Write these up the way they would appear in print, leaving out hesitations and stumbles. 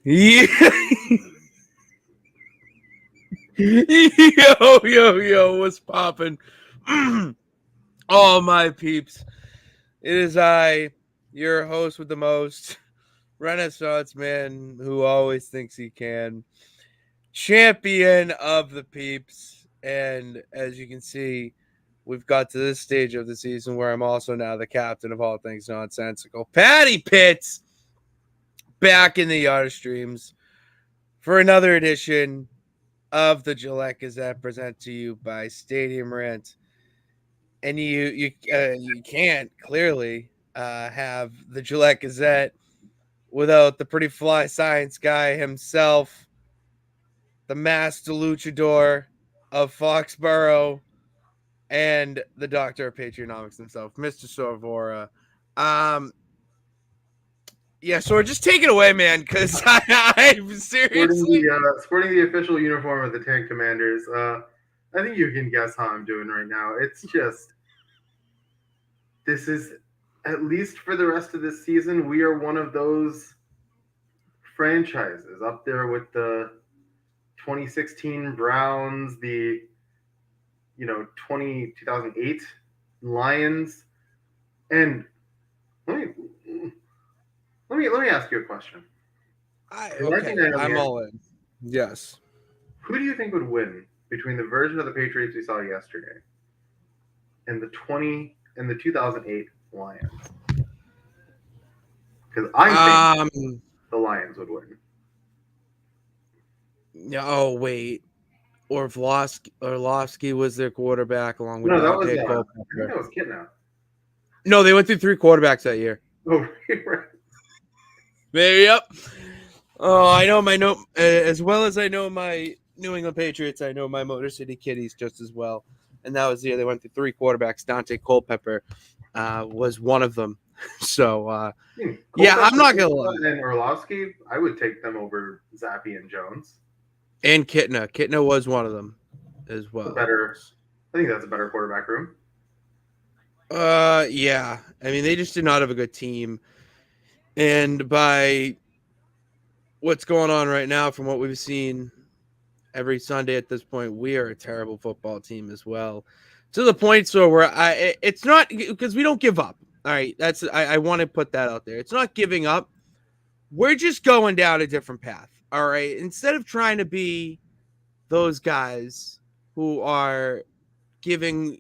Yeah. Yo, what's poppin'? All my peeps. It is I, your host with the most, Renaissance man who always thinks he can, champion of the peeps. And as you can see, we've got to this stage of the season where I'm also now the captain of all things nonsensical. Patty Pitts back in the yard streams for another edition of the Gillette Gazette, present to you by Stadium Rant. And you can't clearly have the Gillette Gazette without the pretty fly science guy himself, the master luchador of Foxborough, and the doctor of patrionomics himself, Mr. Sorvora. Yeah, Soor, just take it away, man, because I'm seriously sporting the official uniform of the Tank Commanders. I think you can guess how I'm doing right now. It's just, this is, at least for the rest of this season, we are one of those franchises up there with the 2016 Browns, the 2008 Lions, and let me ask you a question. I'm all in. Yes. Who do you think would win between the version of the Patriots we saw yesterday and the 2008 Lions? Because I think the Lions would win. Oh wait, Orlovsky was their quarterback along with Dante Culpepper. I think that was Kitna. No, they went through 3 quarterbacks that year. Oh, right. Maybe up. Oh, I know my as well as I know my New England Patriots. I know my Motor City Kitties just as well. And that was the year they went through 3 quarterbacks. Dante Culpepper was one of them. So yeah, I'm not gonna lie. And Orlovsky, I would take them over Zappy and Jones. And Kitna. Kitna was one of them as well. I think that's a better quarterback room. Yeah. I mean, they just did not have a good team. And by what's going on right now, from what we've seen every Sunday at this point, we are a terrible football team as well. To the point, so where it's not because we don't give up. All right, I want to put that out there. It's not giving up. We're just going down a different path. All right, instead of trying to be those guys who are giving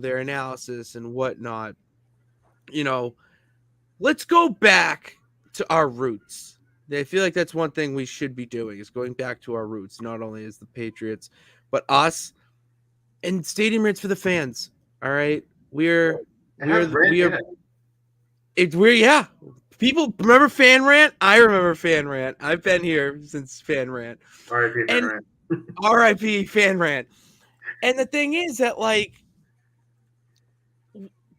their analysis and whatnot, let's go back to our roots. I feel like that's one thing we should be doing, is going back to our roots, not only as the Patriots, but us and Stadium Rants for the fans. All right. We're people remember Fan Rant. I remember Fan Rant. I've been here since Fan Rant. R.I.P. Fan Rant. R.I.P. Fan Rant. And the thing is that, like,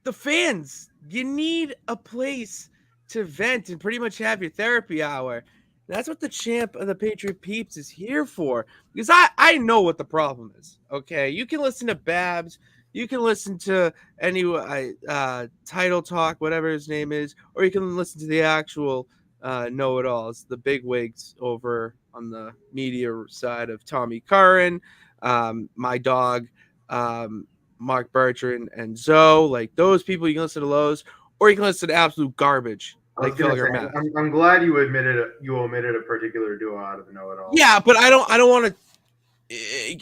the fans, you need a place to vent and pretty much have your therapy hour. That's what the champ of the Patriot Peeps is here for. Because I know what the problem is. Okay, you can listen to Babs, you can listen to any Title Talk, whatever his name is, or you can listen to the actual know-it-alls, the bigwigs over on the media side of Tommy Curran, my dog, Mark Bertrand, and Zoe. Like, those people, you can listen to those, or you can listen to absolute garbage. Like I'm glad you omitted a particular duo out of the know-it-all. Yeah, but I don't want to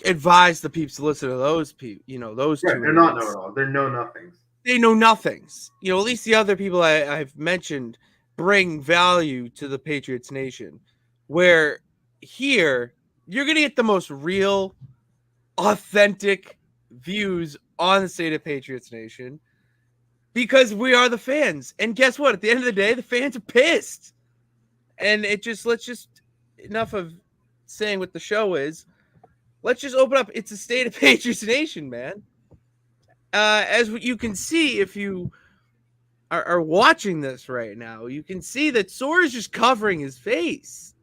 advise the peeps to listen to those people. Those two. They're not know-it-all. They're know-nothings. They know nothings. At least the other people I've mentioned bring value to the Patriots Nation. Where here you're gonna get the most real, authentic views on the State of Patriots Nation. Because we are the fans. And guess what? At the end of the day, the fans are pissed. And enough of saying what the show is. Let's just open up. It's the State of Patriots Nation, man. As you can see, if you are watching this right now, you can see that Soor is just covering his face.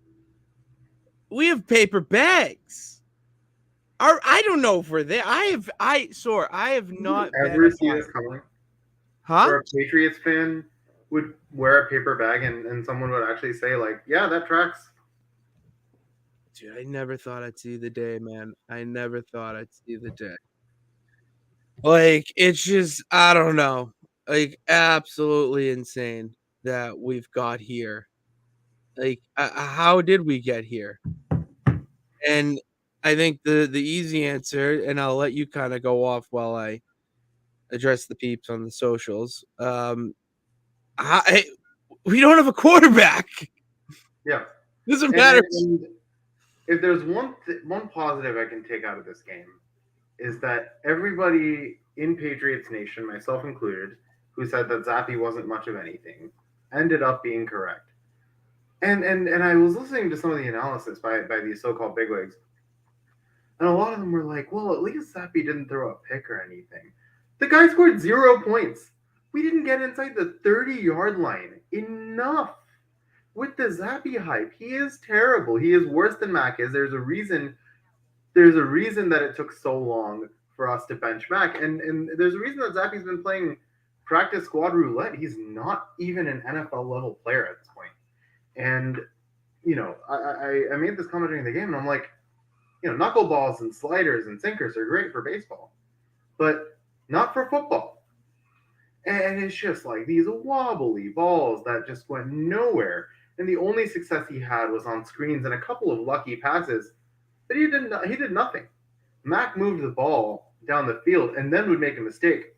We have paper bags. I don't know if we're there. Soor, I have not ever seen this coming. Huh? Where a Patriots fan would wear a paper bag and someone would actually say, like, yeah, that tracks. Dude, I never thought I'd see the day, man. I never thought I'd see the day. Like, it's just, I don't know, like, absolutely insane that we've got here. Like, how did we get here? And I think the easy answer, and I'll let you kinda go off while I address the peeps on the socials. I we don't have a quarterback. Yeah. Doesn't And, matter. and if there's one positive I can take out of this game is that everybody in Patriots Nation, myself included, who said that Zappy wasn't much of anything, ended up being correct. And I was listening to some of the analysis by these so-called bigwigs, and a lot of them were like, well, at least Zappy didn't throw a pick or anything. The guy scored 0 points. We didn't get inside the 30-yard line. Enough with the Zappy hype. He is terrible. He is worse than Mac is. There's a reason that it took so long for us to bench Mac. And there's a reason that Zappy's been playing practice squad roulette. He's not even an NFL level player at this point. And, I made this comment during the game, and I'm like, knuckleballs and sliders and sinkers are great for baseball, but not for football. And it's just like these wobbly balls that just went nowhere. And the only success he had was on screens and a couple of lucky passes, but he did nothing. Mac moved the ball down the field and then would make a mistake.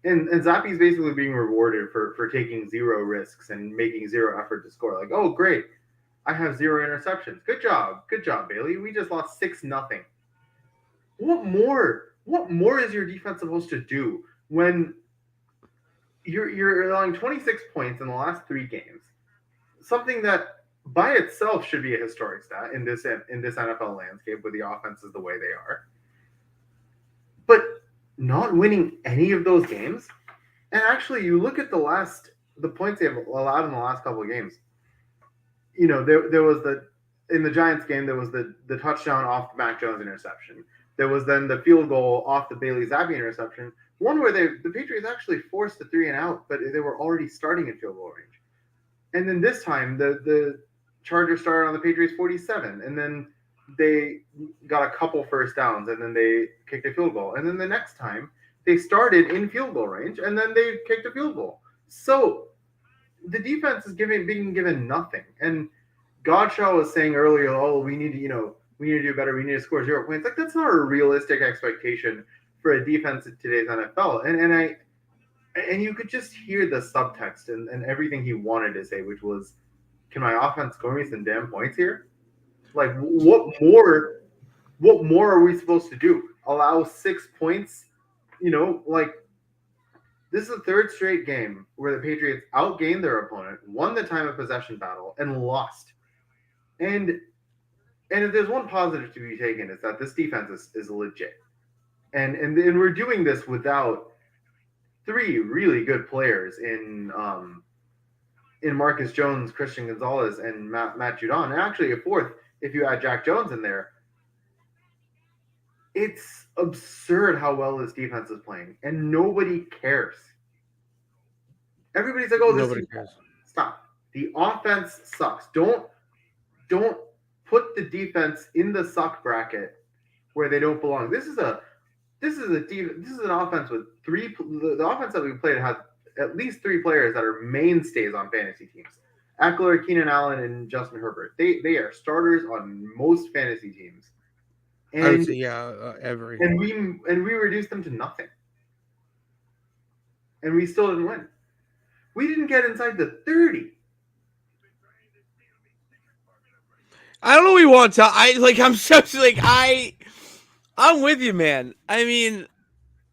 And Zappy's basically being rewarded for taking 0 risks and making 0 effort to score. Like, oh, great. I have 0 interceptions. Good job, Bailey. We just lost 6-0. What more is your defense supposed to do when you're allowing 26 points in the last 3 games? Something that by itself should be a historic stat in this NFL landscape with the offenses the way they are. But not winning any of those games, and actually, you look at the points they have allowed in the last couple of games. There was in the Giants game, there was the touchdown off the Mac Jones interception. There was then the field goal off the Bailey Zappi interception. One where the Patriots actually forced a 3-and-out, but they were already starting in field goal range. And then this time, the Chargers started on the Patriots 47, and then they got a couple first downs, and then they kicked a field goal. And then the next time, they started in field goal range, and then they kicked a field goal. So the defense is being given nothing. And Godshaw was saying earlier, oh, we need to do better. We need to score 0 points. Like, that's not a realistic expectation for a defense in today's NFL. And you could just hear the subtext and everything he wanted to say, which was, can my offense score me some damn points here? Like, what more are we supposed to do? Allow 6 points? This is the 3rd straight game where the Patriots outgained their opponent, won the time of possession battle, and lost. And if there's one positive to be taken, it's that this defense is legit. And we're doing this without 3 really good players in Marcus Jones, Christian Gonzalez, and Matt Judon, and actually a 4th if you add Jack Jones in there. It's absurd how well this defense is playing, and nobody cares. Everybody's like, "Oh, Nobody cares." Stop. The offense sucks. Don't put the defense in the suck bracket where they don't belong. This is an offense with 3. The offense that we played had at least 3 players that are mainstays on fantasy teams: Eckler, Keenan Allen, and Justin Herbert. They are starters on most fantasy teams. And, I would say, every. And we reduced them to nothing. And we still didn't win. We didn't get inside the 30. I don't know what you want to. I'm so like I'm with you, man. I mean,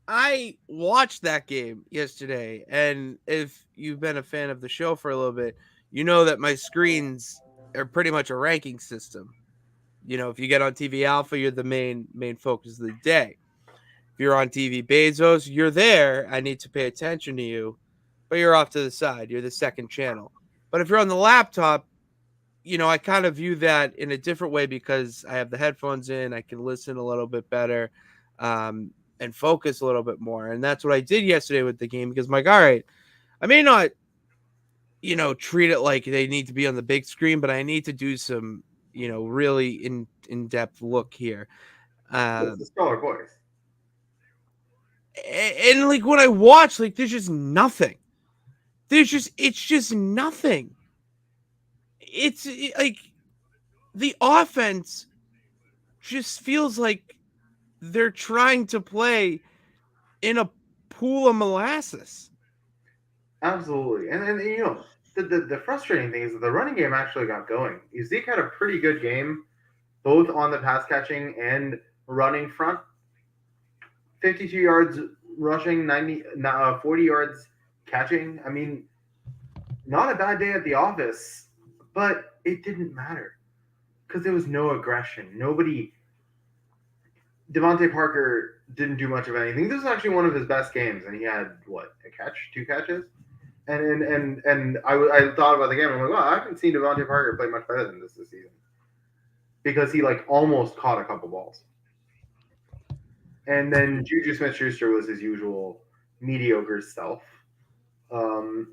I watched that game yesterday, and if you've been a fan of the show for a little bit, you know that my screens are pretty much a ranking system. If you get on TV Alpha, you're the main focus of the day. If you're on TV Bezos, you're there. I need to pay attention to you, but you're off to the side. You're the second channel. But if you're on the laptop, I kind of view that in a different way because I have the headphones in. I can listen a little bit better and focus a little bit more. And that's what I did yesterday with the game because I'm like, all right, I may not, treat it like they need to be on the big screen, but I need to do some, really in-depth look here. It's the stellar voice. And like when I watch, like there's just nothing. It's just nothing. Like the offense just feels like they're trying to play in a pool of molasses. Absolutely. And the frustrating thing is that the running game actually got going. Zeke had a pretty good game, both on the pass catching and running front. 52 yards rushing, 40 yards catching. I mean, not a bad day at the office, but it didn't matter because there was no aggression. Devontae Parker didn't do much of anything. This was actually one of his best games, and he had a catch, 2 catches, and I thought about the game. I'm like, wow, I haven't seen Devontae Parker play much better than this season because he almost caught a couple balls. And then Juju Smith-Schuster was his usual mediocre self.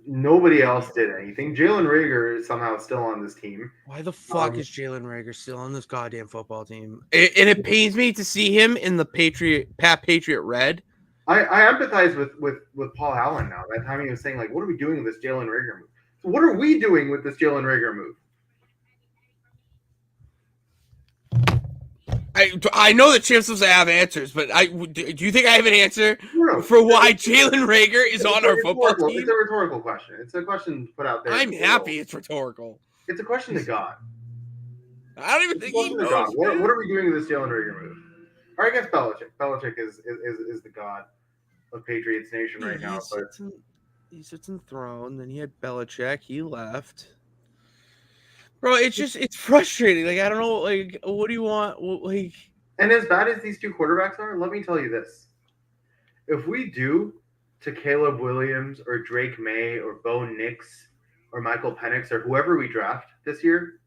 Nobody else did anything. Jalen Reagor is somehow still on this team. Why the fuck is Jalen Reagor still on this goddamn football team? And it pains me to see him in the Patriot red. I empathize with Paul Allen now. That time he was saying, what are we doing with this Jalen Reagor move? So what are we doing with this Jalen Reagor move? I know that Champs supposed to have answers, but do you think I have an answer for why Jalen Reagor is on our football team? It's a rhetorical question. It's a question put out there. I'm happy it's rhetorical. It's a question to God. I don't even think he knows. What are we doing with this Jalen Reagor move? Or I guess Belichick. Belichick is the god of Patriots Nation right now. He sits in the throne. Then he had Belichick. He left. Bro, it's frustrating. I don't know. What do you want? And as bad as these two quarterbacks are, let me tell you this: if we do to Caleb Williams or Drake May or Bo Nix or Michael Penix or whoever we draft this year,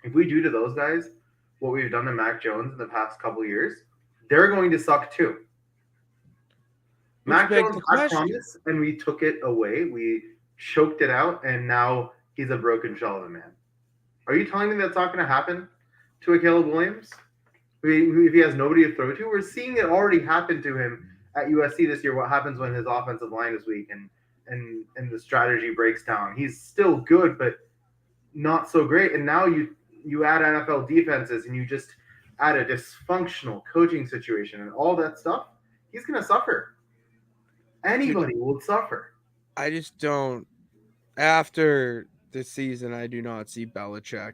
if we do to those guys what we've done to Mac Jones in the past couple of years, they're going to suck too. Mac Jones, I promise, and we took it away. We choked it out, and now he's a broken shell of a man. Are you telling me that's not going to happen to a Caleb Williams? If he has nobody to throw to? We're seeing it already happen to him at USC this year. What happens when his offensive line is weak and the strategy breaks down? He's still good, but not so great. And now you add NFL defenses and you just add a dysfunctional coaching situation and all that stuff. He's going to suffer. Anybody will suffer. I just don't. After this season, I do not see Belichick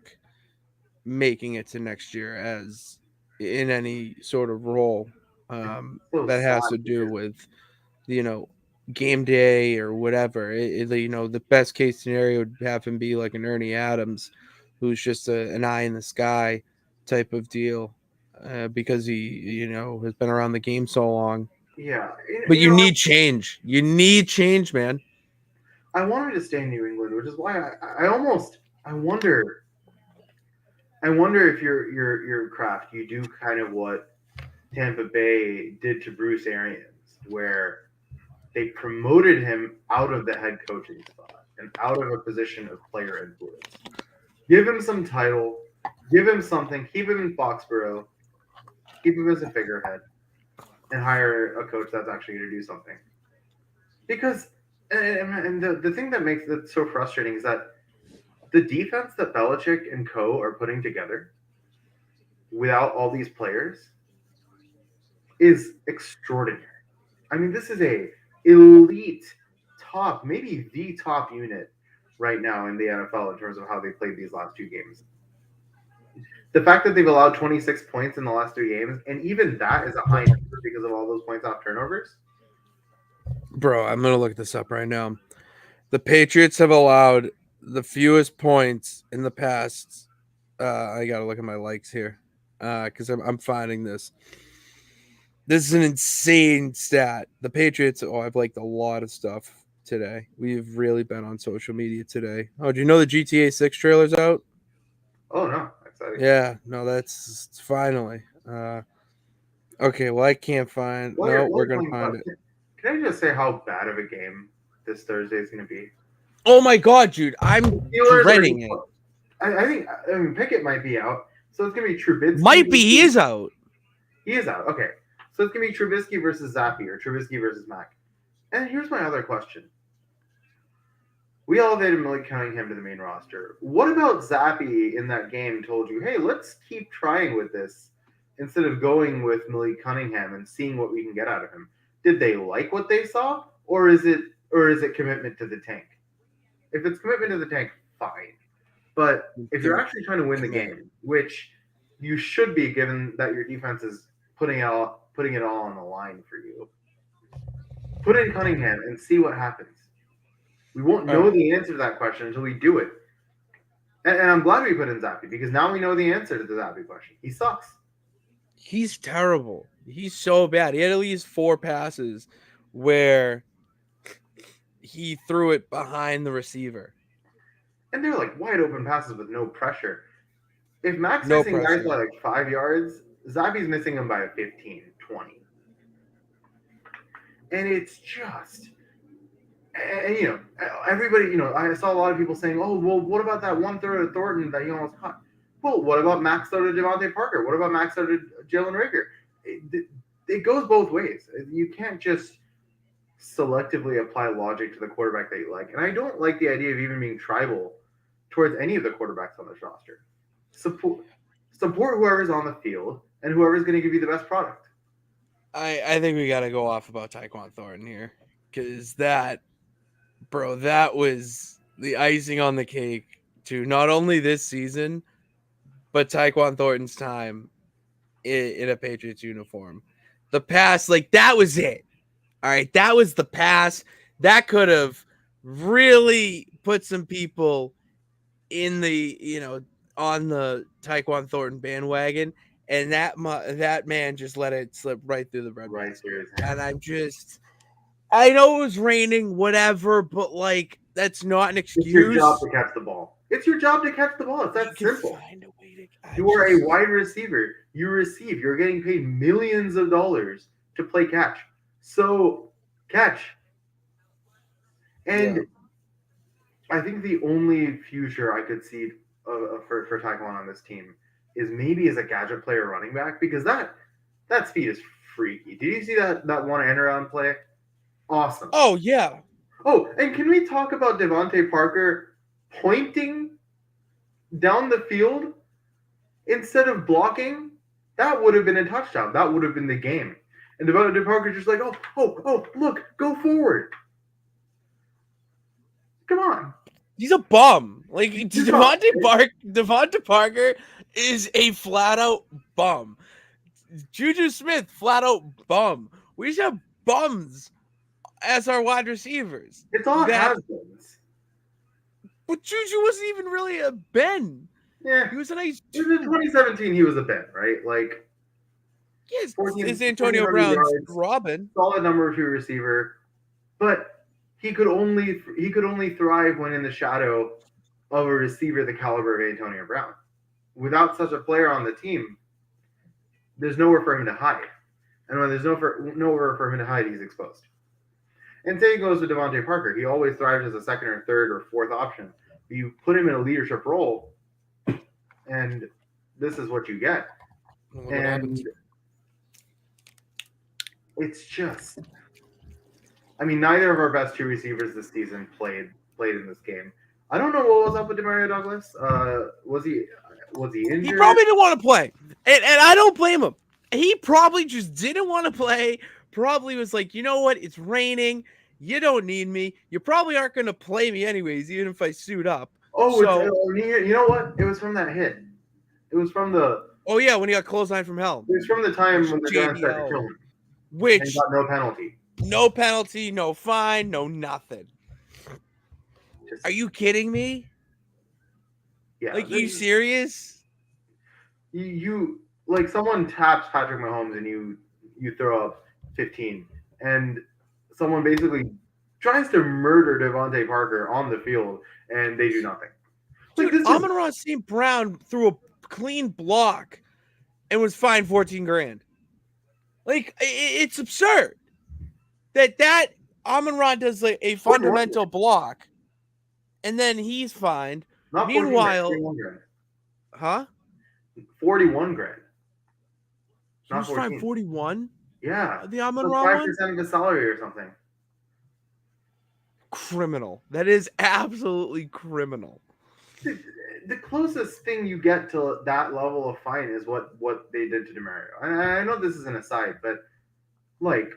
making it to next year as in any sort of role that has to do with, game day or whatever. The best case scenario would have him be like an Ernie Adams, who's just an eye in the sky type of deal because he, has been around the game so long. Yeah. But you need change. You need change, man. I wanted to stay in New England, which is why I wonder if your Kraft, you do kind of what Tampa Bay did to Bruce Arians, where they promoted him out of the head coaching spot and out of a position of player influence. Give him some title, give him something, keep him in Foxborough, keep him as a figurehead, and hire a coach that's actually going to do something. Because and the thing that makes it so frustrating is that the defense that Belichick and co are putting together without all these players is extraordinary. I mean, this is a elite top, maybe the top unit right now in the NFL in terms of how they played these last 2 games. The fact that they've allowed 26 points in the last 3 games, and even that is a high number because of all those points off turnovers. Bro, I'm going to look this up right now. The Patriots have allowed the fewest points in the past. I got to look at my likes here because I'm finding this. This is an insane stat. The Patriots, I've liked a lot of stuff today. We've really been on social media today. Oh, do you know the GTA 6 trailer's out? Oh, no. Exciting. Yeah, no, it's finally. Okay, well, I can't find. We're going to find it. Can I just say how bad of a game this Thursday is going to be? Oh, my God, dude. I'm dreading it. I think Pickett might be out. So it's going to be Trubisky. Might be. He is out. He is out. Okay. So it's going to be Trubisky versus Zappe or Trubisky versus Mac. And here's my other question. We elevated Malik Cunningham to the main roster. What about Zappe in that game told you, hey, let's keep trying with this instead of going with Malik Cunningham and seeing what we can get out of him? Did they like what they saw, or is it commitment to the tank? If it's commitment to the tank, fine. But if you're actually trying to win the game, which you should be, given that your defense is putting it all on the line for you, put in Cunningham and see what happens. We won't know the answer to that question until we do it. And I'm glad we put in Zappe because now we know the answer to the Zappe question. He sucks. He's terrible. He's so bad. He had at least 4 passes where he threw it behind the receiver. And they're like wide open passes with no pressure. If Mac's missing guys by like 5 yards, Zappe's missing them by 15, 20. And it's just... And, everybody, I saw a lot of people saying, oh, well, what about that one throw to Thornton that he almost caught? Well, what about Max throw to Devontae Parker? What about Max throw to Jalen Reagor? It goes both ways. You can't just selectively apply logic to the quarterback that you like. And I don't like the idea of even being tribal towards any of the quarterbacks on this roster. Support whoever's on the field and whoever's going to give you the best product. I think we got to go off about Tyquan Thornton here because that was the icing on the cake to not only this season, but Tyquan Thornton's time in a Patriots uniform. The pass, that was it. All right, that was the pass. That could have really put some people in the, on the Tyquan Thornton bandwagon, and that man just let it slip right through the bread basket. And I know it was raining, whatever, but that's not an excuse. It's your job to catch the ball. It's your job to catch the ball. It's that simple. Find a way to, you are a wide receiver. You receive. You're getting paid millions of dollars to play catch. So catch. And I think the only future I could see for Tyquan on this team is maybe as a gadget player running back, because that speed is freaky. Did you see that one end around play? Awesome. Oh, yeah. Oh, and can we talk about Devontae Parker pointing down the field instead of blocking? That would have been a touchdown. That would have been the game. And Devontae Parker just like, oh, look, go forward. Come on. He's a bum. Devontae Parker is a flat-out bum. Juju Smith, flat-out bum. We just have bums as our wide receivers. It's all has-beens. But Juju wasn't even really a Ben. Yeah. He was a nice... In 2017, he was a Ben, right? Yes, it's Antonio Brown's Robin. Solid number 2 receiver. But he could only thrive when in the shadow of a receiver the caliber of Antonio Brown. Without such a player on the team, there's nowhere for him to hide. And when there's nowhere for him to hide, he's exposed. And same goes with Devontae Parker. He always thrives as a second or third or fourth option. You put him in a leadership role, and this is what you get. And it's just... I mean, neither of our best 2 receivers this season played in this game. I don't know what was up with Demario Douglas. Was he injured? He probably didn't want to play. And I don't blame him. He probably just didn't want to play. Probably was like, you know what? It's raining. You don't need me. You probably aren't going to play me anyways, even if I suit up. Oh, so, you know what? It was from that hit. It was from the... Oh, yeah, when he got clothesline from hell. It was from the time when the Giants started to kill him. Which... And got no penalty. No penalty, no fine, no nothing. Are you kidding me? Yeah. You serious? You someone taps Patrick Mahomes and you throw up 15, and someone basically tries to murder Devontae Parker on the field, and they do nothing. Dude, Amon-Ra St. Brown threw a clean block and was fined $14,000. It's absurd. That Amon-Ra does a fundamental block, and then he's fined. Not Meanwhile, huh? 41 grand. He Not was fined 14. 41. Yeah. The Amon That's Ra one. 5% of his salary or something. Criminal. That is absolutely criminal. The closest thing you get to that level of fine is what they did to DeMario. And I know this is an aside, but like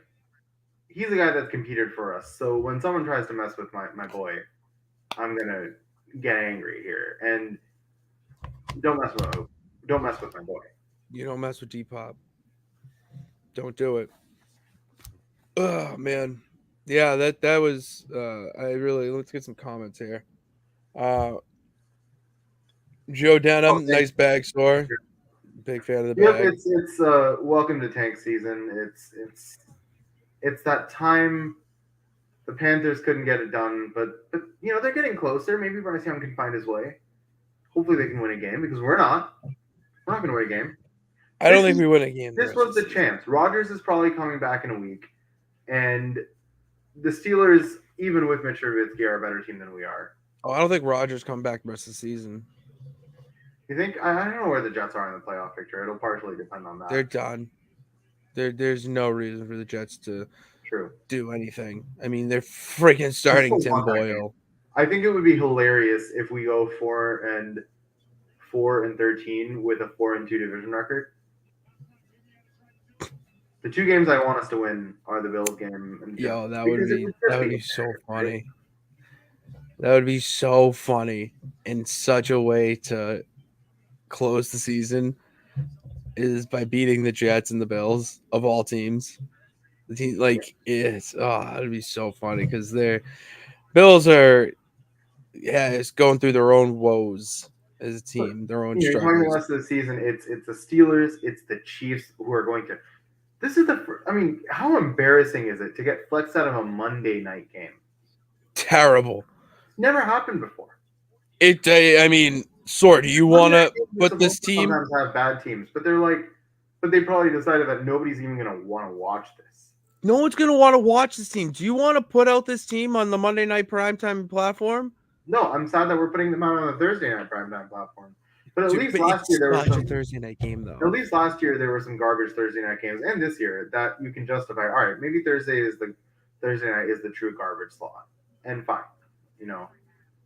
he's a guy that's competed for us. So when someone tries to mess with my boy, I'm gonna get angry here. And don't mess with my boy. You don't mess with Depop. Don't do it. Oh man. Yeah, that was I really let's get some comments here. Uh Joe Oh, Denham, thanks. nice bag Soor. Big fan of the Yep, bag. it's welcome to tank season. It's that time the Panthers couldn't get it done, but you know they're getting closer. Maybe Bryce Young can find his way. Hopefully they can win a game because we're not. We're not going to win a game. I don't think we win a game. This was the chance. Rodgers is probably coming back in a week, and the Steelers, even with Mitch Trubisky, are a better team than we are. Oh, I don't think Rodgers come back the rest of the season. You think? I don't know where the Jets are in the playoff picture. It'll partially depend on that. They're done. There's no reason for the Jets to do anything. I mean, they're freaking starting Tim Boyle. I think it would be hilarious if we go 4-13 with a 4-2 division record. The two games I want us to win are the Bills game and Yo, that would be so funny. Right? That would be so funny in such a way to close the season is by beating the Jets and the Bills of all teams. The team it'd be so funny because their Bills are it's going through their own woes as a team, their own struggles. The rest of the season, it's the Steelers, it's the Chiefs who are going to. This is how embarrassing is it to get flexed out of a Monday night game? Terrible. Never happened before. I mean, Soor, do you want to put this team? Sometimes have bad teams, but they probably decided that nobody's even going to want to watch this. No one's going to want to watch this team. Do you want to put out this team on the Monday night primetime platform? No, I'm sad that we're putting them out on the Thursday night primetime platform. But at least last year there was some Thursday night game though. At least last year there were some garbage Thursday night games, and this year that you can justify. All right, maybe Thursday night is the true garbage slot, and fine,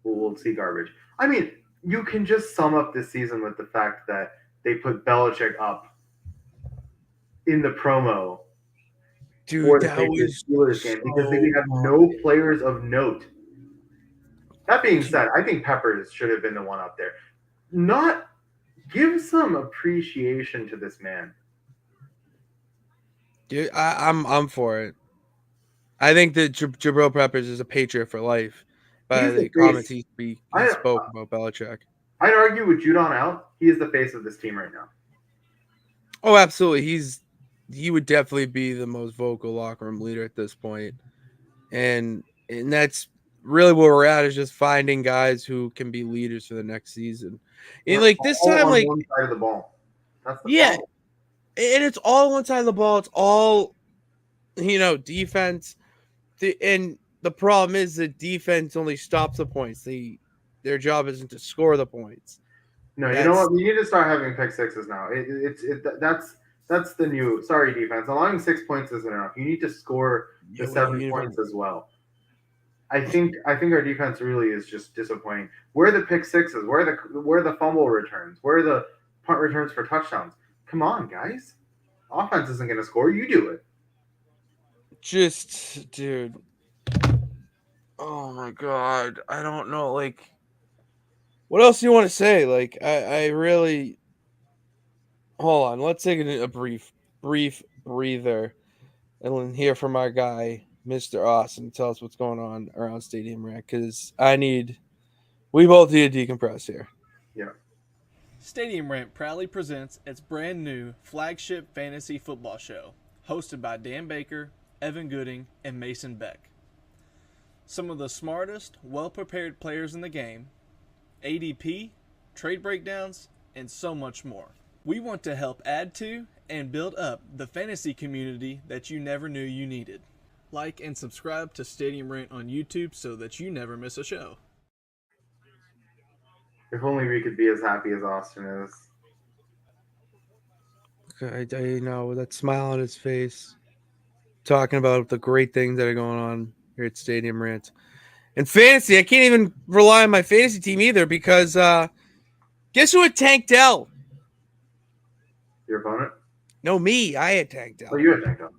we'll see garbage. I mean, you can just sum up this season with the fact that they put Belichick up in the promo for the Steelers game because they have no players of note. That being said, I think Peppers should have been the one up there. Not give some appreciation to this man. Dude, I'm for it. I think that Jabril Peppers is a patriot for life. By the comments he spoke about Belichick. I'd argue with Judon out, he is the face of this team right now. Oh, absolutely. He would definitely be the most vocal locker room leader at this point. And that's really where we're at, is just finding guys who can be leaders for the next season. And like this time, like one side of the ball. That's the problem. And it's all one side of the ball. It's all defense. And the problem is that defense only stops the points. Their job isn't to score the points. No, you know what? We need to start having pick sixes now. That's the new. Sorry, defense. Allowing 6 points isn't enough. You need to score the 7 points as well. I think our defense really is just disappointing. Where are the pick sixes? Where are the fumble returns? Where are the punt returns for touchdowns? Come on, guys. Offense isn't going to score. You do it. Just, dude. Oh my God. I don't know. Like, what else do you want to say? Like, I really. Hold on. Let's take a brief breather and hear from our guy, Mr. Austin. Tell us what's going on around Stadium Rant, because we both need to decompress here. Yeah. Stadium Rant proudly presents its brand new flagship fantasy football show, hosted by Dan Baker, Evan Gooding, and Mason Beck. Some of the smartest, well-prepared players in the game, ADP, trade breakdowns, and so much more. We want to help add to and build up the fantasy community that you never knew you needed. Like and subscribe to Stadium Rant on YouTube so that you never miss a show. If only we could be as happy as Austin is. I know that smile on his face, talking about the great things that are going on here at Stadium Rant. And fantasy, I can't even rely on my fantasy team either because guess who had Tank Dell? Your opponent? No, me. I had Tank Oh, Dell. you had Tank Dell.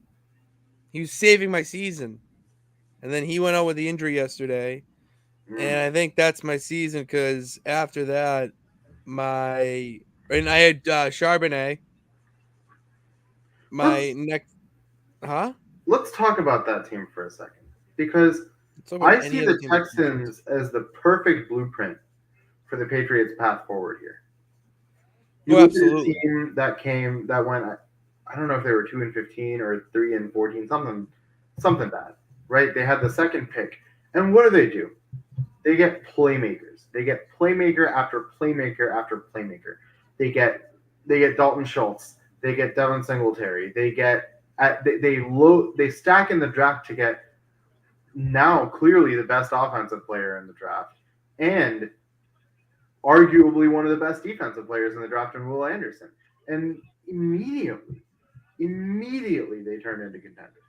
He was saving my season. And then he went out with the injury yesterday. And I think that's my season because after that, I had Charbonnet. My next, huh? Let's talk about that team for a second because Let's talk about I any see other the team that's mentioned. Texans as the perfect blueprint for the Patriots' path forward here. You Oh, look at a absolutely. team that went. I don't know if they were 2-15 or 3-14, something bad, right? They had the second pick, and what do? They get playmakers. They get playmaker after playmaker after playmaker. They get Dalton Schultz. They get Devin Singletary. They stack in the draft to get now clearly the best offensive player in the draft and arguably one of the best defensive players in the draft in Will Anderson. And immediately they turned into contenders.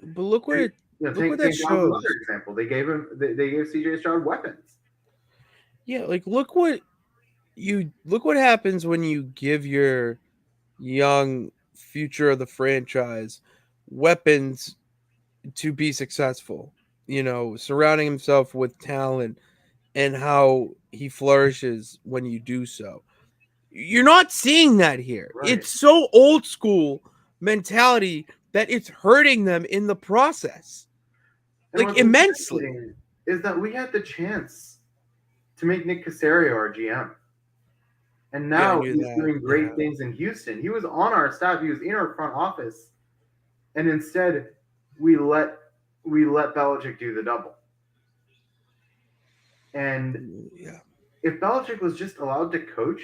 But look what Tank that Dell's shows. another example. They gave CJ Stroud weapons. Yeah, like look what happens when you give your young future of the franchise weapons to be successful. You know, surrounding himself with talent and how he flourishes when you do so. You're not seeing that here. Right. It's so old school mentality that it's hurting them in the process. And Like immensely. Is that we had the chance to make Nick Caserio our GM. And now he's doing great things in Houston. He was on our staff. He was in our front office. And instead, we let Belichick do the double. And if Belichick was just allowed to coach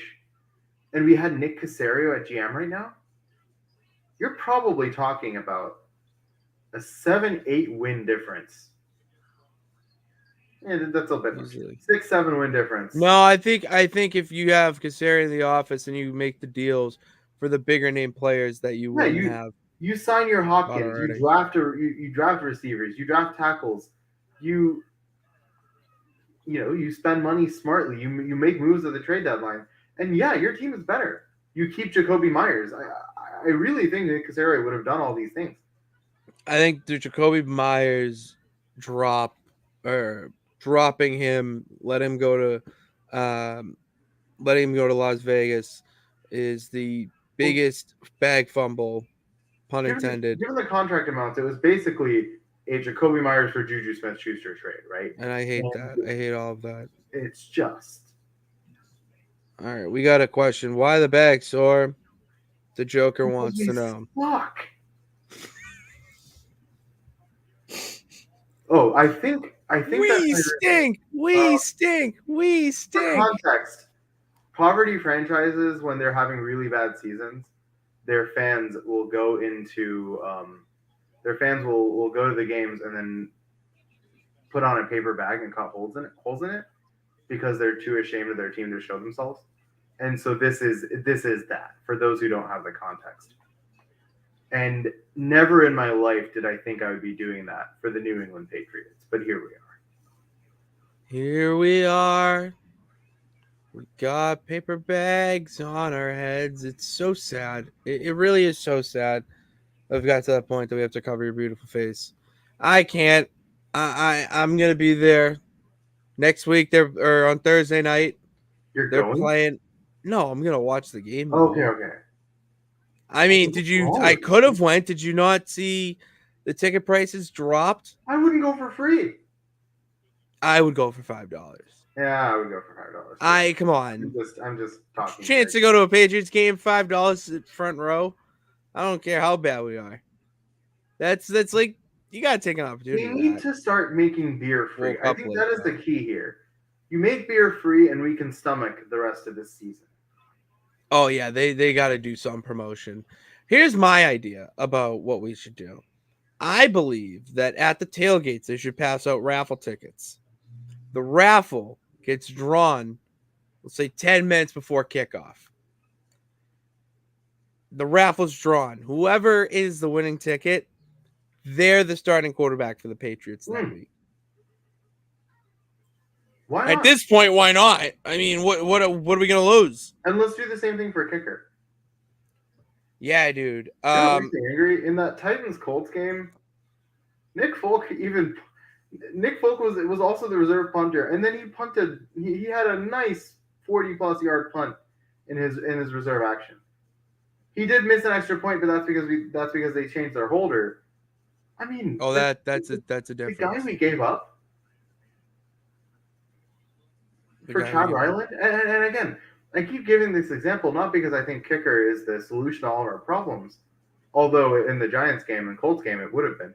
and we had Nick Caserio at GM right now, you're probably talking about a 7-8 win difference. Yeah, that's a bit much. 6-7 win difference. No, I think if you have Casario in the office and you make the deals for the bigger name players that you wouldn't have. You sign your Hopkins, you draft receivers, you draft tackles, you spend money smartly, you make moves at the trade deadline, and yeah, your team is better. You keep Jacoby Myers. I really think Nick Caserio would have done all these things. I think the Jacoby Myers dropping him, let him go to Las Vegas is the biggest bag fumble, pun intended. Given the contract amounts, it was basically a Jacoby Myers for Juju Smith-Schuster trade, right? And I hate that. I hate all of that. It's just. All right, we got a question. Why the bag, Soor? The Joker wants to know. Fuck. Oh, I think we stink. We stink. We stink. For context, poverty franchises, when they're having really bad seasons, their fans will go into will go to the games and then put on a paper bag and cut holes in it because they're too ashamed of their team to show themselves. And so this is that for those who don't have the context. And never in my life did I think I would be doing that for the New England Patriots, but here we are. Here we are. We got paper bags on our heads. It's so sad. It really is so sad. I've got to that point that we have to cover your beautiful face. I can't. I'm gonna be there next week. Or on Thursday night. They're playing. No, I'm gonna watch the game. Okay. I mean, did you? I could have went. Did you not see the ticket prices dropped? I wouldn't go for free. I would go for $5. Yeah, I would go for $5. Come on. I'm just talking. Chance to go to a Patriots game, $5 front row. I don't care how bad we are. That's like you gotta take an opportunity. We need to start making beer free. I think that is the key here. You make beer free, and we can stomach the rest of this season. Oh yeah, they got to do some promotion. Here's my idea about what we should do. I believe that at the tailgates they should pass out raffle tickets. The raffle gets drawn, let's say 10 minutes before kickoff. the raffle's drawn. Whoever is the winning ticket, they're the starting quarterback for the Patriots that week. Why At not? this point, why not? I mean, what are we gonna lose? And let's do the same thing for a kicker. Yeah, dude. You know what makes me angry? In that Titans-Colts game, Nick Folk was also the reserve punter, and then he punted. He had a nice 40+ yard punt in his reserve action. He did miss an extra point, but that's because they changed their holder. I mean, that's a difference. The guy we gave up for Chad Ryland, and again, I keep giving this example not because I think kicker is the solution to all of our problems, although in the Giants game and Colts game it would have been.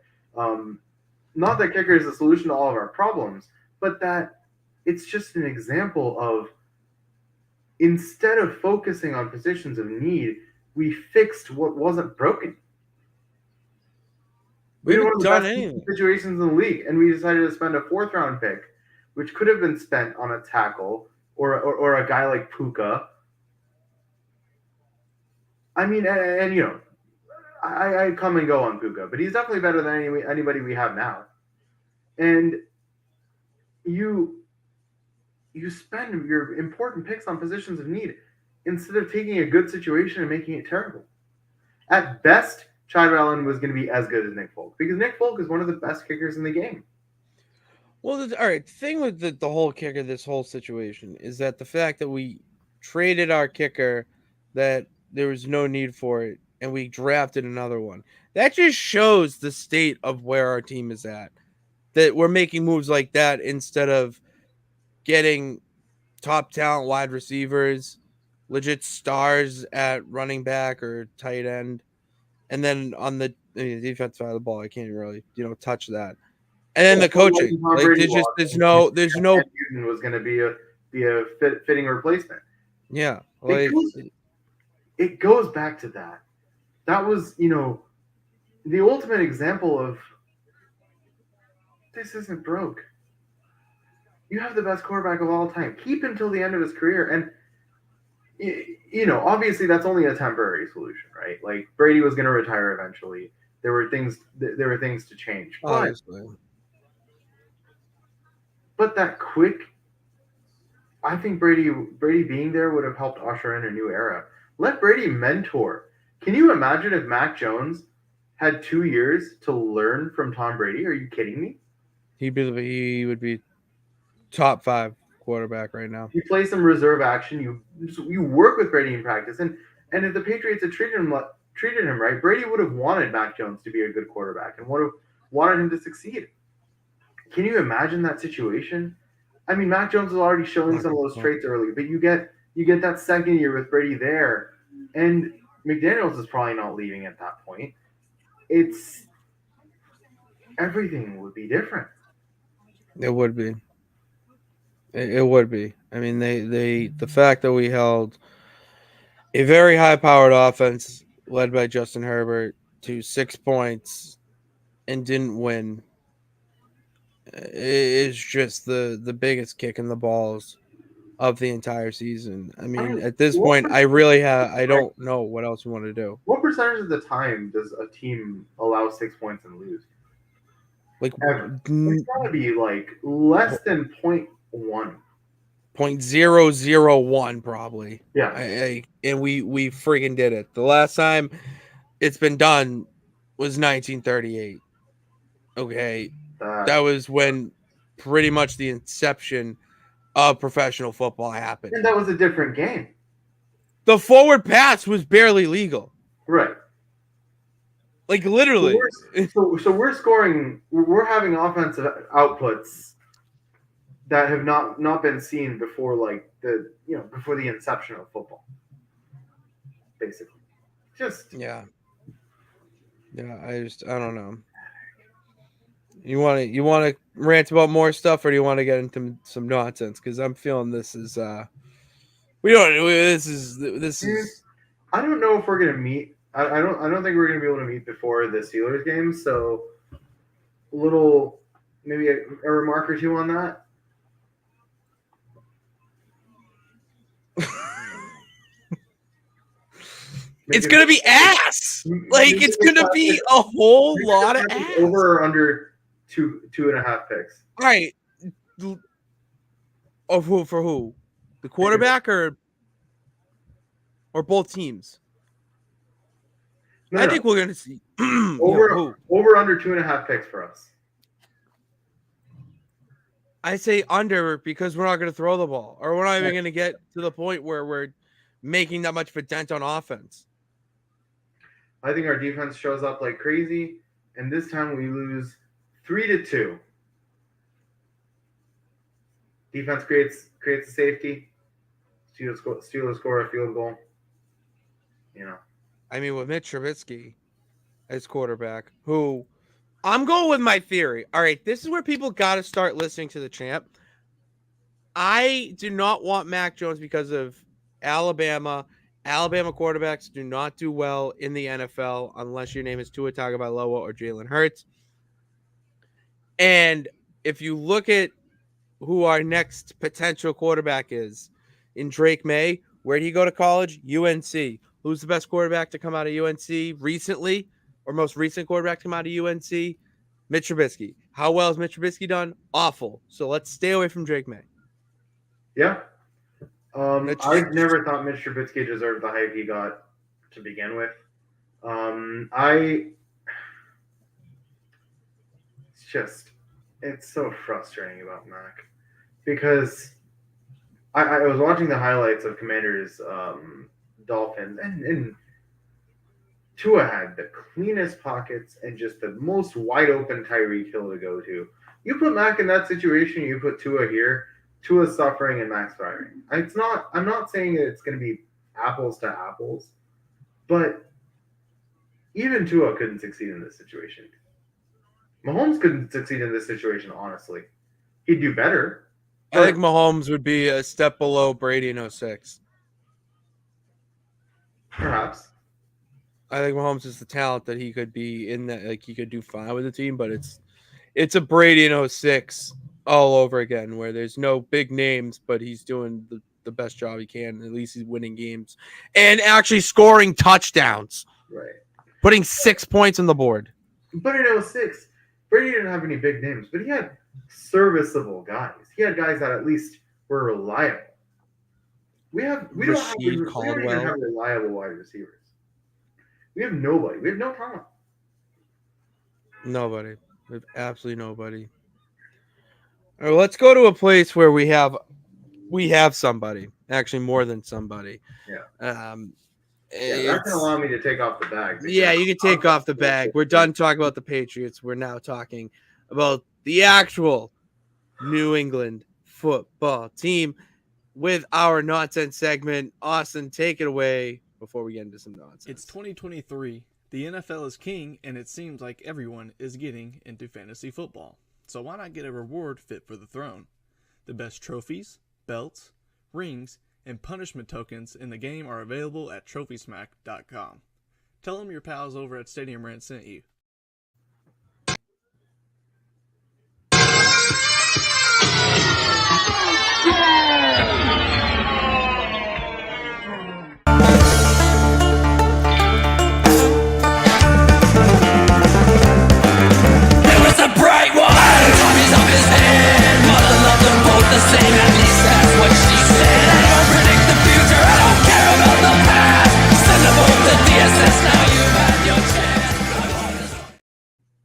Not that kicker is the solution to all of our problems, but that it's just an example of instead of focusing on positions of need, we fixed what wasn't broken. We had one of the best situations in the league, and we decided to spend a 4th-round pick, which could have been spent on a tackle or a guy like Puka. I mean, and you know, I come and go on Puka, but he's definitely better than anybody we have now. And you spend your important picks on positions of need instead of taking a good situation and making it terrible. At best, Chad Ryland was going to be as good as Nick Folk because Nick Folk is one of the best kickers in the game. Well, all right. The thing with the whole kicker, this whole situation, is that the fact that we traded our kicker, that there was no need for it, and we drafted another one. That just shows the state of where our team is at. That we're making moves like that instead of getting top talent wide receivers, legit stars at running back or tight end, and then on the defensive side of the ball, I can't really touch that. And then the coaching, like there's no Newton was going to be a fitting replacement. Yeah, like it goes back to that. That was the ultimate example of this isn't broke. You have the best quarterback of all time. Keep him till the end of his career, and obviously that's only a temporary solution, right? Like Brady was going to retire eventually. There were things to change. But that quick, I think Brady being there would have helped usher in a new era. Let Brady mentor. Can you imagine if Mac Jones had 2 years to learn from Tom Brady? Are you kidding me? He would be top 5 quarterback right now. You play some reserve action. You work with Brady in practice, and if the Patriots had treated him right, Brady would have wanted Mac Jones to be a good quarterback and would have wanted him to succeed. Can you imagine that situation? I mean, Mac Jones was already showing some of those traits early, but you get that second year with Brady there, and McDaniels is probably not leaving at that point. Everything would be different. It would be. It would be. I mean, the fact that we held a very high-powered offense led by Justin Herbert to 6 points and didn't win is just the biggest kick in the balls of the entire season. I mean, at this point, I don't know what else we want to do. What percentage of the time does a team allow 6 points and lose? Like, it's got to be like less than 0.1. 0.001 probably. Yeah. And we friggin' did it. The last time it's been done was 1938. Okay. That was when pretty much the inception of professional football happened. And that was a different game. The forward pass was barely legal. Right. Like literally. So we're scoring. We're having offensive outputs that have not been seen before, like before the inception of football. Basically, yeah. I don't know. You want to rant about more stuff, or do you want to get into some nonsense? Because I'm feeling this is this is. I don't know if we're gonna meet. I don't think we're gonna be able to meet before the Steelers game. So, maybe a remark or two on that. It's going to be ass. Like, it's going to be a whole lot of ass. Over or under 2.5 picks. All right. Of who for who? The quarterback or both teams? No, I think we're going to see over under 2.5 picks for us. I say under because we're not going to throw the ball, or we're not even going to get to the point where we're making that much of a dent on offense. I think our defense shows up like crazy, and this time we lose 3-2. Defense creates a safety. Steelers score a field goal. I mean, with Mitch Trubisky as quarterback, who I'm going with my theory. All right, this is where people got to start listening to the champ. I do not want Mac Jones because of Alabama. Alabama quarterbacks do not do well in the NFL unless your name is Tua Tagovailoa or Jalen Hurts. And if you look at who our next potential quarterback is in Drake May, where did he go to college? UNC. Who's the best quarterback to come out of UNC recently, or most recent quarterback to come out of UNC? Mitch Trubisky. How well has Mitch Trubisky done? Awful. So let's stay away from Drake May. Yeah. I've never thought Mitch Trubisky deserved the hype he got to begin with. It's so frustrating about Mac because I was watching the highlights of Commanders Dolphins and Tua had the cleanest pockets and just the most wide open Tyreek Hill to go to. You put Mac in that situation, you put Tua here. Tua's suffering and Mac's firing. I'm not saying that it's going to be apples to apples, but even Tua couldn't succeed in this situation. Mahomes couldn't succeed in this situation, honestly. He'd do better. I think Mahomes would be a step below Brady in 06. Perhaps. I think Mahomes is the talent that he could be in that, like he could do fine with the team, but it's a Brady in 06 all over again, where there's no big names, but he's doing the best job he can. At least he's winning games and actually scoring touchdowns. Right. Putting 6 points on the board. But in 06, Brady didn't have any big names, but he had serviceable guys. He had guys that at least were reliable. We don't even have reliable wide receivers. We have nobody. We have no talent. Nobody. We have absolutely nobody. All right, let's go to a place where we have somebody, actually more than somebody. Yeah. That's gonna allow me to take off the bag. Yeah, you can take off the bag. We're done talking about the Patriots. We're now talking about the actual New England football team with our nonsense segment. Austin, take it away before we get into some nonsense. It's 2023. The NFL is king, and it seems like everyone is getting into fantasy football. So why not get a reward fit for the throne? The best trophies, belts, rings, and punishment tokens in the game are available at TrophySmack.com. Tell them your pals over at Stadium Rant sent you.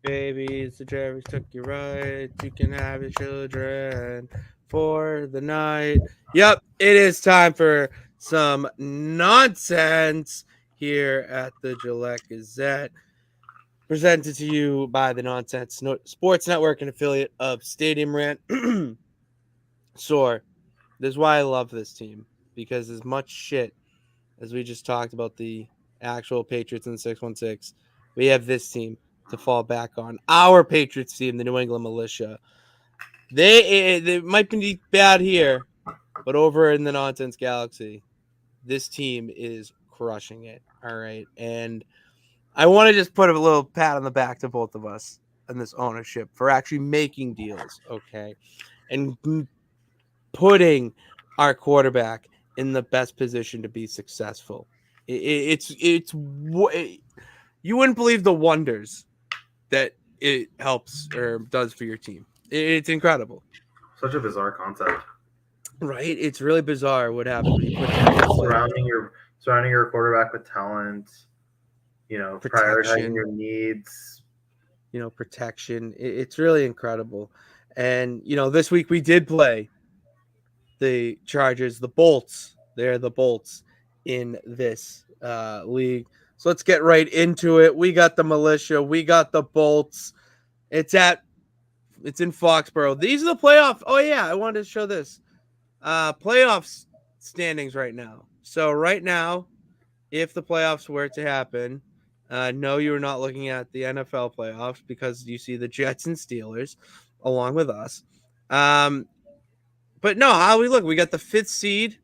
Babies, the drivers took you right. You can have your children for the night. Yep, it is time for some nonsense here at the Gillette Gazette. Presented to you by the Nonsense Sports Network, an affiliate of Stadium Rant. Soor, this is why I love this team, because as much shit as we just talked about the actual Patriots in the 616, we have this team to fall back on. Our Patriots team, the New England Militia. They might be bad here, but over in the Nonsense Galaxy, this team is crushing it. All right. And I want to just put a little pat on the back to both of us and this ownership for actually making deals. Okay. And putting our quarterback in the best position to be successful You wouldn't believe the wonders that it helps or does for your team. It's incredible. Such a bizarre concept. Right? It's really bizarre what happens when you put together Surrounding your quarterback with talent, prioritizing protection. your needs. Protection. It's really incredible. And this week we did play the Chargers, the Bolts. They're the Bolts in this league. So let's get right into it. We got the militia. We got the Bolts. It's in Foxborough. These are the playoff. Oh yeah, I wanted to show this. Playoffs standings right now. So right now, if the playoffs were to happen, no, you're not looking at the NFL playoffs because you see the Jets and Steelers along with us. But no, how we look, we got the 5th seed.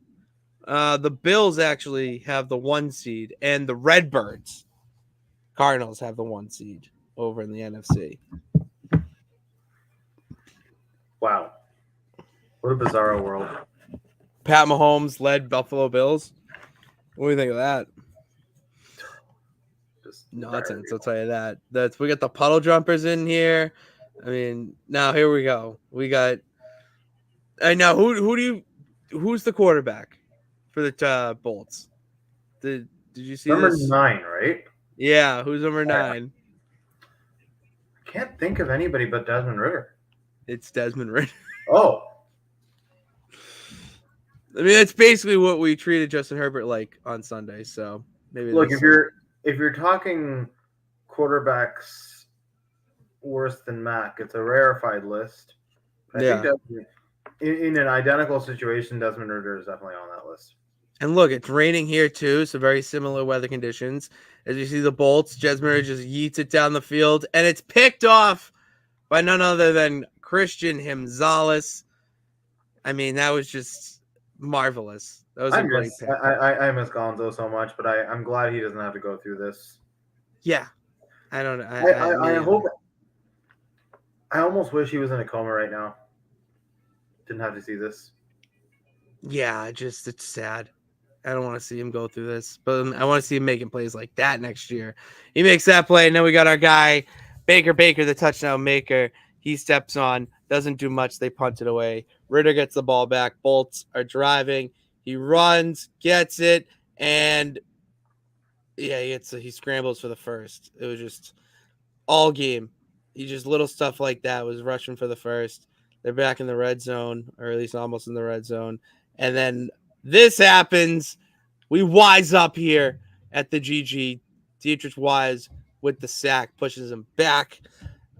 The Bills actually have the 1 seed, and the Redbirds, Cardinals, have the 1 seed over in the NFC. Wow. What a bizarre world. Pat Mahomes led Buffalo Bills. What do you think of that? Just Nonsense, I'll tell you that. We got the puddle jumpers in here. I mean, now here we go. We got. And now who's the quarterback for the Bolts? Did you see number this? 9, right? Yeah, who's number 9? I can't think of anybody but Desmond Ridder. It's Desmond Ridder. Oh. I mean, that's basically what we treated Justin Herbert like on Sunday. So maybe look, if you're talking quarterbacks worse than Mac, it's a rarefied list. I think Desmond, in an identical situation, Desmond Ridder is definitely on that list. And look, it's raining here too, so very similar weather conditions. As you see the Bolts, Desmond Ridder just yeets it down the field, and it's picked off by none other than Christian Himzalis. I mean, that was just marvelous. That was a great pick. I miss Gonzo so much, but I'm glad he doesn't have to go through this. Yeah. I don't know. I hope. I almost wish he was in a coma right now. Didn't have to see this. Yeah, it's sad. I don't want to see him go through this, but I want to see him making plays like that next year. He makes that play, and then we got our guy, Baker, the touchdown maker. He steps on, doesn't do much. They punt it away. Ridder gets the ball back. Bolts are driving. He runs, gets it, and he scrambles for the first. It was just all game. He just little stuff like that was rushing for the first. They're back in the red zone, or at least almost in the red zone. And then this happens. We wise up here at the GG. Dietrich Wise with the sack pushes him back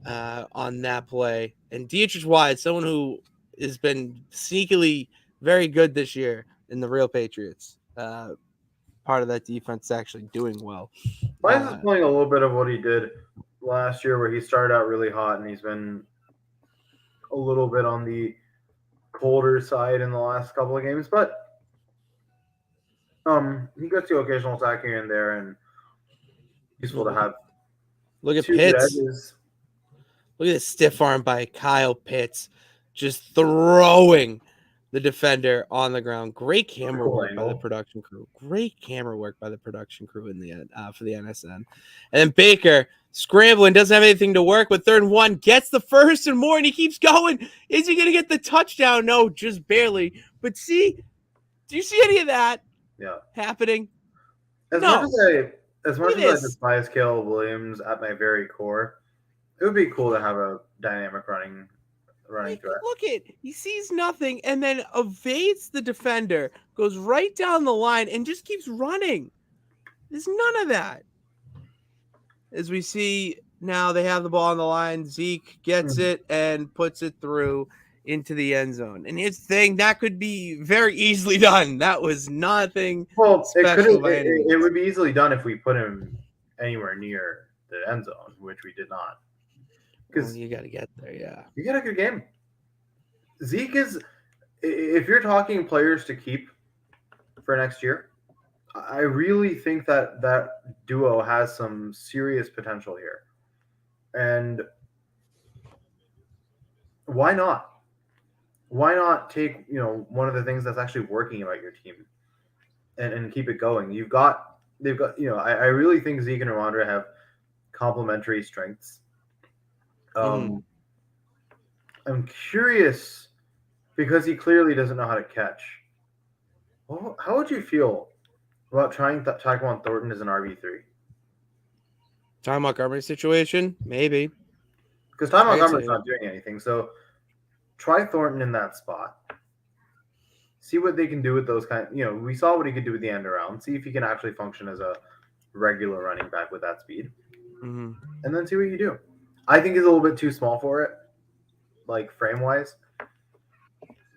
on that play. And Dietrich Wise, someone who has been sneakily very good this year in the real Patriots. Part of that defense actually doing well. Wise is playing a little bit of what he did last year, where he started out really hot and he's been a little bit on the colder side in the last couple of games, but he gets the occasional sack here and there, and useful to have. Look at Pitts. Look at this stiff arm by Kyle Pitts, just throwing the defender on the ground. Great camera work by the production crew. In the for the NSN. And then Baker scrambling, doesn't have anything to work with. 3rd and 1, gets the first and more, and he keeps going. Is he going to get the touchdown? No, just barely. But do you see any of that happening? As much as I despise Caleb Williams at my very core, it would be cool to have a dynamic running threat. Look he sees nothing and then evades the defender, goes right down the line, and just keeps running. There's none of that. As we see now, they have the ball on the line. Zeke gets it and puts it through into the end zone. And here's the thing, that could be very easily done. That was nothing special. It would be easily done if we put him anywhere near the end zone, which we did not. Because you got to get there, yeah. You got a good game. Zeke is, if you're talking players to keep for next year, I really think that duo has some serious potential here. And why not? Why not take, one of the things that's actually working about your team and keep it going? You've got they've got, I really think Zeke and Ramondre have complementary strengths. I'm curious because he clearly doesn't know how to catch. Well, how would you feel about trying Tyquan Thornton as an RB3? Ty Montgomery situation, maybe. Because Ty Montgomery's not doing anything, so try Thornton in that spot. See what they can do with those we saw what he could do with the end around. See if he can actually function as a regular running back with that speed. And then see what you do. I think he's a little bit too small for it, like frame-wise.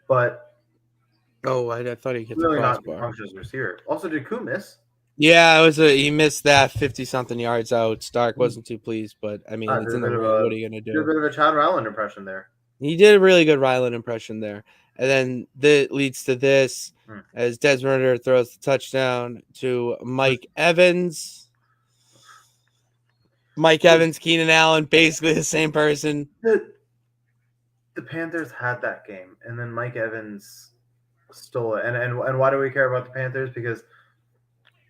But I thought he hit the really not crossbar. function as a receiver. Also, did Koo miss? Yeah, he missed that 50-something yards out. Stark wasn't too pleased, but I mean, it's in the ring. What are you gonna do? Did a bit of a Chad Ryland impression there. He did a really good Ryland impression there. And then that leads to this as Desmond Ridder throws the touchdown to Mike Evans. Mike Evans, Keenan Allen, basically the same person. The Panthers had that game, and then Mike Evans stole it. And why do we care about the Panthers? Because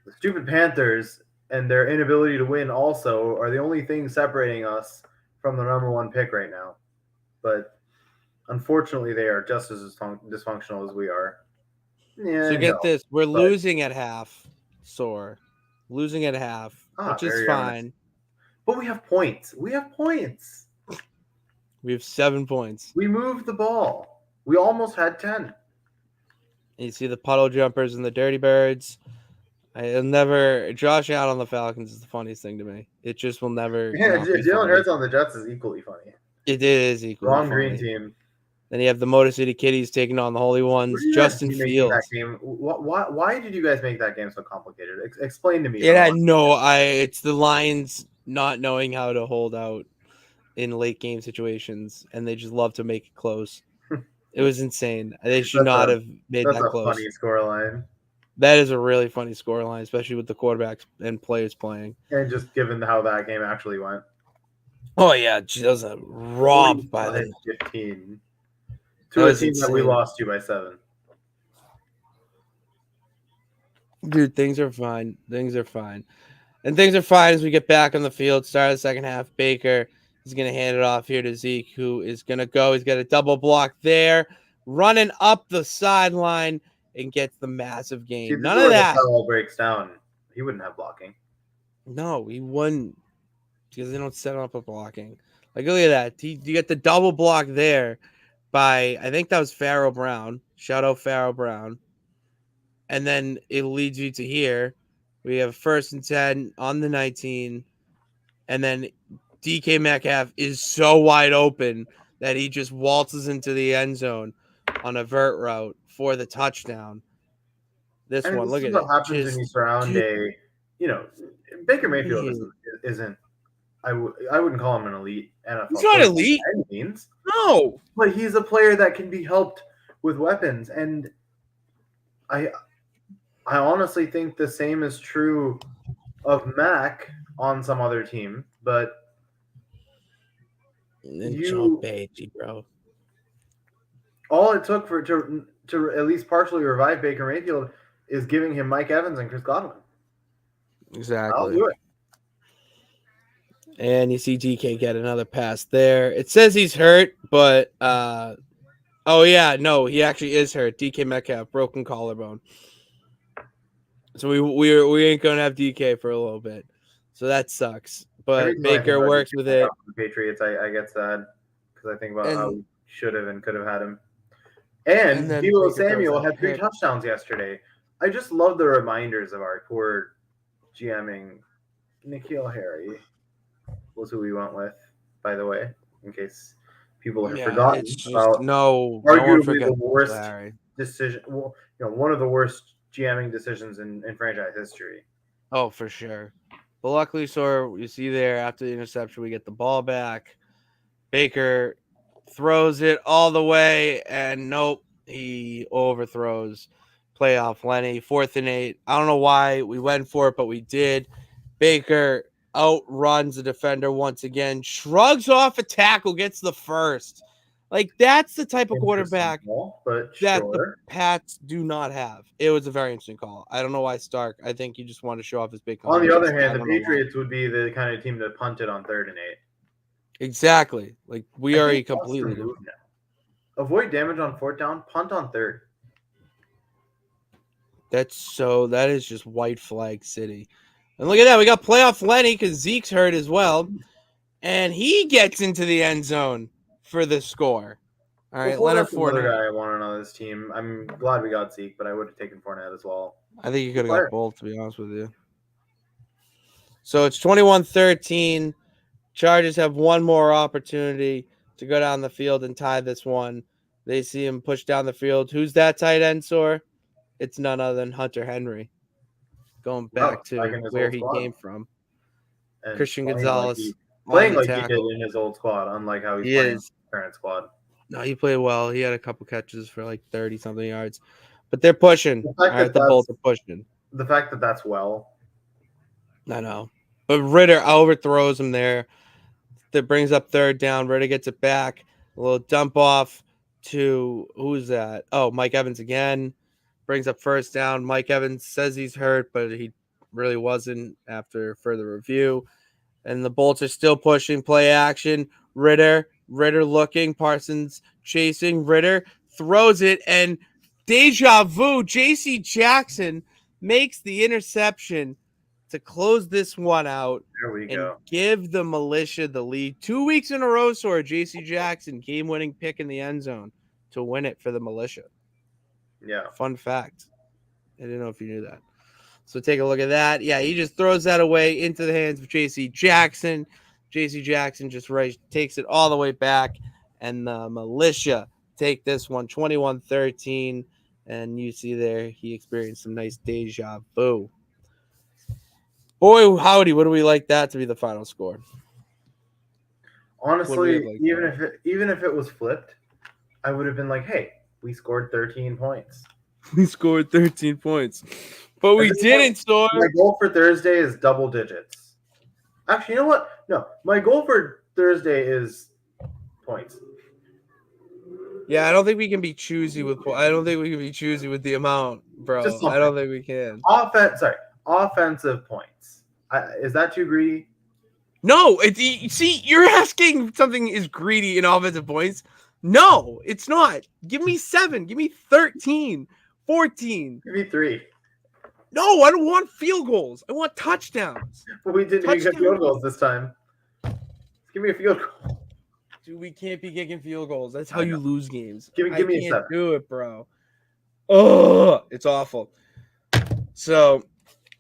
the stupid Panthers and their inability to win also are the only thing separating us from the number one pick right now. But unfortunately, they are just as dysfunctional as we are. Yeah, so get this. We're losing at half, Soor. Losing at half, which is fine. Honest. But we have points. We have 7 points. We moved the ball. We almost had 10. And you see the puddle jumpers and the dirty birds. Josh Allen on the Falcons is the funniest thing to me. It just will never. Yeah, Jalen Hurts on the Jets is equally funny. It is equally Wrong funny. green team. Then you have the Motor City Kitties taking on the Holy Ones. Justin Fields. That game? Why did you guys make that game so complicated? Explain to me. It's the Lions not knowing how to hold out in late game situations, and they just love to make it close. It was insane. They should not have made that close. That's a funny scoreline. That is a really funny scoreline, especially with the quarterbacks and players playing. And just given how that game actually went. Oh, yeah. That was a robbed by the 15. To a team that we lost to by 7. Dude, things are fine. And things are fine as we get back on the field. Start of the second half. Baker is going to hand it off here to Zeke, who is going to go. He's got a double block there. Running up the sideline and gets the massive gain. See, none of that. All breaks down. He wouldn't have blocking. No, he wouldn't. Because they don't set up a blocking. Like, look at that. You get the double block there by, I think that was Pharaoh Brown. Shout out Pharaoh Brown. And then it leads you to here. We have 1st and 10 on the 19. And then DK Metcalf is so wide open that he just waltzes into the end zone on a vert route for the touchdown. Look at it. What happens when you surround Baker Mayfield isn't. I wouldn't call him an elite NFL. He's not elite. By any means. No, but he's a player that can be helped with weapons, and I honestly think the same is true of Mac on some other team. But bro. All it took to at least partially revive Baker Mayfield is giving him Mike Evans and Chris Godwin. Exactly. I'll do it. And you see DK get another pass there. It says he's hurt, but he actually is hurt. DK Metcalf, broken collarbone. So we ain't gonna have DK for a little bit. So that sucks. But Baker works with it. The Patriots, I get sad because I think about how we should have and could have had him. And Deebo Samuel had 3 touchdowns yesterday. I just love the reminders of our poor GMing. N'Keal Harry was who we went with, by the way, in case people have forgotten about arguably the worst decision. Well, one of the worst GMing decisions in franchise history. Oh, for sure. But luckily, Soor, you see there after the interception, we get the ball back. Baker throws it all the way, and nope, he overthrows playoff Lenny. 4th and 8. I don't know why we went for it, but we did. Baker outruns the defender once again, shrugs off a tackle, gets the first. Like, that's the type of Interesting quarterback call, but that sure. the Pats do not have. It was a very interesting call. I don't know why Stark. I think he just wanted to show off his big On the confidence. other I hand, the don't know why. Patriots would be the kind of team that punted on 3rd and 8. Exactly. Like, we I are think a that's the completely move different. now. Avoid damage on 4th down, punt on 3rd. That is just white flag city. And look at that. We got playoff Lenny because Zeke's hurt as well. And he gets into the end zone for the score. All right, Before Leonard that's another Fournette. guy I wanted on this team. I'm glad we got Zeke, but I would have taken Fournette as well. I think you could have Fire. got both, to be honest with you. So it's 21-13. Chargers have one more opportunity to go down the field and tie this one. They see him push down the field. Who's that tight end, Soor? It's none other than Hunter Henry. Going back to in his where old he squad. came from. And Christian playing Gonzalez. playing on like the he did tackle. in his old squad, unlike how he's He playing in is. his current squad. No, he played well. He had a couple catches for like 30-something yards. But they're pushing. The All fact right, that the Bolts are pushing. The fact that that's well. I know. But Ritter overthrows him there. That brings up 3rd down. Ritter gets it back. A little dump off to who's that? Oh, Mike Evans again. Brings up 1st down. Mike Evans says he's hurt, but he really wasn't after further review. And the Bolts are still pushing play action. Ritter looking. Parsons chasing. Ritter throws it. And deja vu. J.C. Jackson makes the interception to close this one out. There we and go. give the militia the lead. 2 weeks in a row, Soor. J.C. Jackson, game-winning pick in the end zone to win it for the militia. Yeah. Fun fact. I didn't know if you knew that. So take a look at that. Yeah, he just throws that away into the hands of J.C. Jackson. J.C. Jackson just takes it all the way back, and the militia take this one 21-13. And you see there, he experienced some nice deja vu. Boy, howdy, would we like that to be the final score? Honestly, like even if it was flipped, I would have been like, "Hey, we scored 13 points. We scored 13 points, but we didn't score." My goal for Thursday is double digits. Actually, you know what? No, my goal for Thursday is points. Yeah, I don't think we can be choosy with. I don't think we can be choosy with the amount, bro. I don't think we can. Offensive points. Is that too greedy? No, see, you're asking something is greedy in offensive points. No, it's not. Give me 7. Give me 13, 14. Give me 3. No, I don't want field goals. I want touchdowns. But we didn't even get field goals this time. Give me a field goal. Dude, we can't be kicking field goals. That's how you lose games. Give me a 7. Do it, bro. Oh, it's awful. So,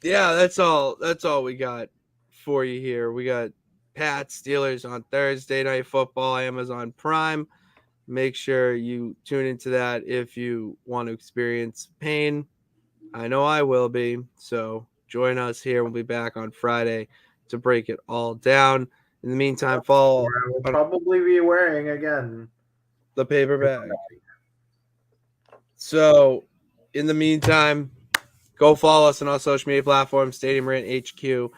yeah, that's all we got for you here. We got Pats Steelers on Thursday Night Football, Amazon Prime. Make sure you tune into that if you want to experience pain. I know I will be. So join us here. We'll be back on Friday to break it all down. In the meantime, follow. I will probably be wearing again the paper bag. So, in the meantime, go follow us on all social media platforms, Stadium Rant HQ,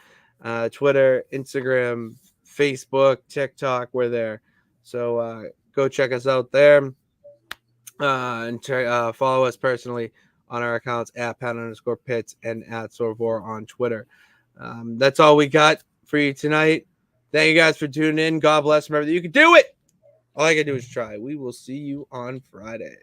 Twitter, Instagram, Facebook, TikTok. We're there. So, go check us out there and follow us personally on our accounts at @Pat_Pitts and at Sorvor on Twitter. That's all we got for you tonight. Thank you guys for tuning in. God bless. Remember that you can do it. All I can do is try. We will see you on Friday.